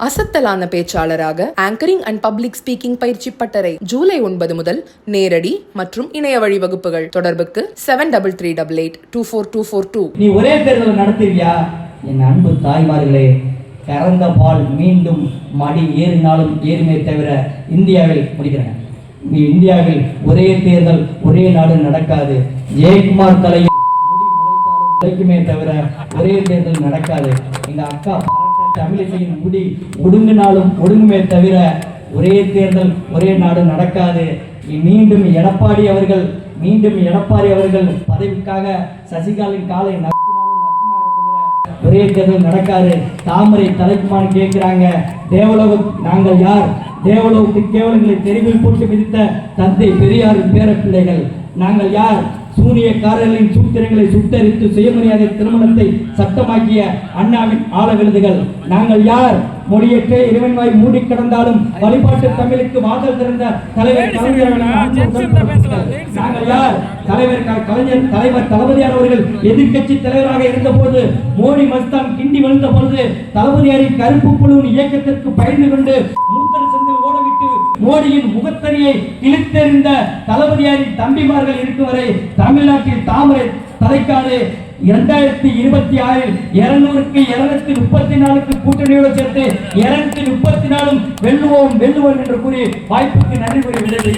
அசத்தலான பேச்சாளராக anchoring and public speaking பயிற்சி பட்டறை ஜூலை 9 முதல் நேரடி மற்றும் இணைய வழி வகுப்புகள். தொடர்புக்கு 7338824242. நீ ஒரே தேர்தல் நடத்துவியா? என் அன்பு தாய்மார்களே, கறந்த பால் மீண்டும் மடி ஏறினாலும் ஏறுமே தவிர இந்தியாவில் முடிக்கிறேன். இந்தியாவில் ஒரே தேர்தல் ஒரே நாடு நடக்காது. ஜெயக்குமார் தலையில் முடி முளைத்தாலும் முளைக்குமே தவிர ஒரே தேர்தல் நடக்காது. எங்க அக்கா தமிழிசையின் முடி ஒடுங்கினாலும் ஒடுங்குமே தவிர ஒரே தேர்தல் ஒரே நாடு நடக்காது. மீண்டும் எடப்பாடி அவர்கள் பதவிக்காக சசிகலாவின் காலை நக்கினாலும் நக்குமாறு தவிர ஒரே தேர்தல் நடக்காது. தாமரை தலைக்குமான்னு கேட்கிறாங்க. நாங்கள் யார்? தேவலோகத்து கேவலங்களை தெருவில் போட்டு மிதித்த தந்தை பெரியாரின் பேர பிள்ளைகள். நாங்கள் யார்? சூனியக்காரர்களின் சூத்திரங்களை சுட்டரித்து சுயமரியாதை திருமணத்தை சட்டமாக்கிய அண்ணாவின் ஆழ விழுதுகள். நாங்கள் யார்? மொழியற்ற இறைவன்வாய் மூடி கிடந்தாலும் வழிபாட்டு தமிழுக்கு வாசல் திறந்த தலைவர் நாங்கள் யார்? தலைவர் தளபதியார் அவர்கள் எதிர்கட்சி தலைவராக இருந்த போது மோடி மஸ்தான் கிண்டி வந்த பொழுது தளபதியாரின் கருப்பு புழுவின் இயக்கத்திற்கு பயந்து கொண்டு மூத்தர் சந்தில் ஓடவிட்டு மோடியின் முகத்தறியை கிழித்தெறிந்த தளபதியாரின் தம்பிமார்கள் இருக்கும் வரை தமிழ்நாட்டில் தாமரை தலைக்காது. 2026 200க்கு 234க்கு கூட்டணியோடு சேர்த்து 234 வெல்லுவோம் என்று கூறி வாய்ப்புக்கு நன்றி கூறி விடை.